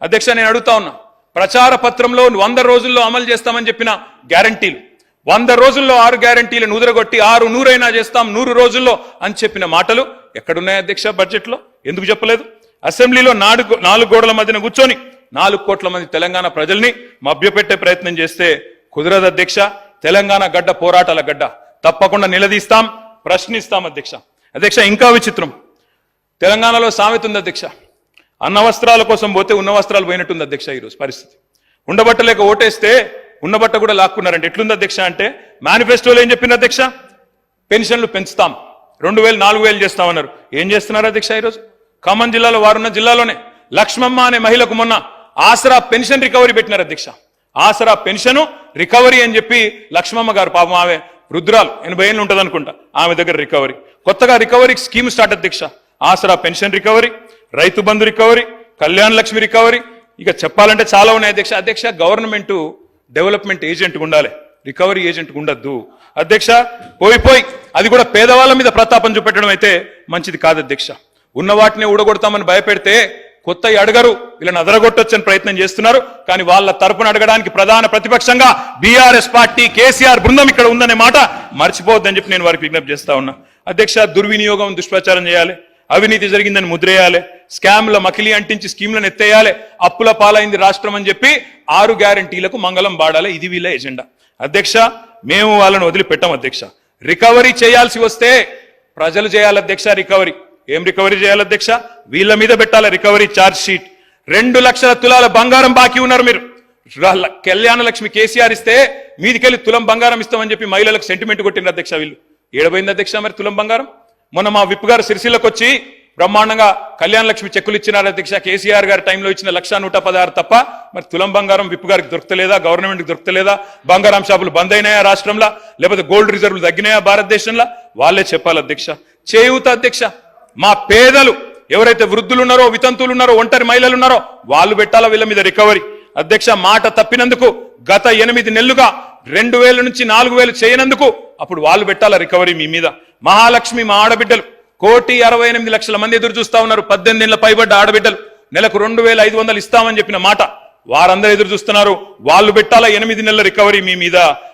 అధ్యక్ష నేను అడుగుతా ఉన్నా, ప్రచార పత్రంలో 100 రోజుల్లో అమలు చేస్తామని చెప్పిన గ్యారంటీలు 100 రోజుల్లో 6 గ్యారంటీలను ఉదరగొట్టి 600 అయినా చేస్తాం 100 రోజుల్లో అని చెప్పిన మాటలు ఎక్కడున్నాయి అధ్యక్ష? బడ్జెట్లో ఎందుకు చెప్పలేదు? అసెంబ్లీలో 4 గోడల మధ్యన కూర్చొని 4 కోట్ల మంది తెలంగాణ ప్రజల్ని మభ్యపెట్టే ప్రయత్నం చేస్తే కుదరదు అధ్యక్ష. తెలంగాణ గడ్డ పోరాటాల గడ్డ, తప్పకుండా నిలదీస్తాం, ప్రశ్నిస్తాం అధ్యక్ష. అధ్యక్ష ఇంకా విచిత్రం, తెలంగాణలో సామెత ఉంది అధ్యక్ష, అన్న వస్త్రాల కోసం పోతే ఉన్న వస్త్రాలు పోయినట్టుంది అధ్యక్ష. ఈరోజు పరిస్థితి ఉండబట్టలేక ఓటేస్తే ఉన్నబట్ట కూడా లాక్కున్నారంటే ఎట్లుంది అధ్యక్ష అంటే, మేనిఫెస్టోలో ఏం చెప్పింది అధ్యక్ష? పెన్షన్లు పెంచుతాం, 2000 4000 చేస్తామన్నారు. ఏం చేస్తున్నారు అధ్యక్ష? ఈరోజు ఖమ్మం జిల్లాలో వారున్న జిల్లాలోనే లక్ష్మమ్మ అనే మహిళకు మొన్న ఆసరా పెన్షన్ రికవరీ పెట్టినారు అధ్యక్ష. ఆసరా పెన్షన్ రికవరీ అని చెప్పి లక్ష్మమ్మ గారు పాపం, ఆమె వృద్ధురాలు 80 ఏళ్ళు ఉంటుంది అనుకుంటా, ఆమె దగ్గర రికవరీ, కొత్తగా రికవరీ స్కీమ్ స్టార్ట్ అధ్యక్ష. ఆసరా pension recovery, Rythu Bandhu recovery, Kalyana Lakshmi recovery, ఇక చెప్పాలంటే చాలా ఉన్నాయి అధ్యక్ష. అధ్యక్ష గవర్నమెంట్ డెవలప్మెంట్ ఏజెంట్ ఉండాలి, రికవరీ ఏజెంట్ ఉండద్దు అధ్యక్ష. పోయి అది కూడా పేదవాళ్ళ మీద ప్రతాపం చూపెట్టడం అయితే మంచిది కాదు అధ్యక్ష. ఉన్న వాటిని ఊడగొడతామని భయపెడితే కొత్త అడగరు, వీళ్ళని అదరగొట్టొచ్చని ప్రయత్నం చేస్తున్నారు. కానీ వాళ్ళ తరపున అడగడానికి ప్రధాన ప్రతిపక్షంగా బీఆర్ఎస్ పార్టీ కేసీఆర్ బృందం ఇక్కడ ఉందనే మాట మర్చిపోవద్దని చెప్పి నేను వారికి విజ్ఞప్తి చేస్తా ఉన్నా అధ్యక్ష. దుర్వినియోగం దుష్ప్రచారం చేయాలి, అవినీతి జరిగిందని ముద్రేయాలి, స్కామ్ల మకిలి అంటించి స్కీమ్లను ఎత్తేయాలి, అప్పుల పాలైంది రాష్ట్రం అని చెప్పి 6 గ్యారంటీలకు మంగళం పాడాలి. ఇది వీళ్ళ ఎజెండా అధ్యక్ష. మేము వాళ్ళని వదిలిపెట్టాం అధ్యక్ష. రికవరీ చేయాల్సి వస్తే ప్రజలు చేయాలి అధ్యక్ష రికవరీ. ఏం రికవరీ చేయాలి అధ్యక్ష? వీళ్ళ మీద పెట్టాలి రికవరీ ఛార్జ్ షీట్. 2 లక్షల తులాల బంగారం బాకీ ఉన్నారు మీరు. కళ్యాణ లక్ష్మి కేసీఆర్ ఇస్తే మీదికెళ్ళి తులం బంగారం ఇస్తామని చెప్పి మహిళలకు సెంటిమెంట్ కొట్టినారు అధ్యక్ష. వీళ్ళు ఏడబోయింది అధ్యక్ష మరి తులం బంగారం? మొన్న మా విప్ గారు సిరిసిల్లకు వచ్చి బ్రహ్మాండంగా కళ్యాణ లక్ష్మి చెక్కులు ఇచ్చినారు అధ్యక్ష. కేసీఆర్ గారి టైంలో ఇచ్చిన 1,116 తప్ప మరి తులం బంగారం విప్ గారికి దొరకలేదా? గవర్నమెంట్కి దొరకలేదా? బంగారం షాపులు బంద్ అయినాయా రాష్ట్రంలో? లేకపోతే గోల్డ్ రిజర్వులు తగ్గినాయా భారతదేశంలో? వాళ్ళే చెప్పాలి అధ్యక్ష. చేయూత అధ్యక్ష, మా పేదలు ఎవరైతే వృద్ధులు ఉన్నారో, వితంతువులు ఉన్నారో, ఒంటరి మహిళలు ఉన్నారో వాళ్ళు పెట్టాలా వీళ్ళ మీద రికవరీ అధ్యక్ష. మాట తప్పినందుకు గత 8 నెలలుగా 2000 నుంచి 4000 చేయనందుకు అప్పుడు వాళ్ళు పెట్టాలా రికవరీ మీ మీద. మహాలక్ష్మి మా ఆడబిడ్డలు 1,68,00,000 మంది ఎదురు చూస్తా ఉన్నారు. 18 ఏళ్ల పైబడ్డ ఆడబిడ్డలు నెలకు 2,500 ఇస్తామని చెప్పిన మాట వారందరూ ఎదురు చూస్తున్నారు. వాళ్ళు పెట్టాలా 8 నెలల రికవరీ మీ మీద.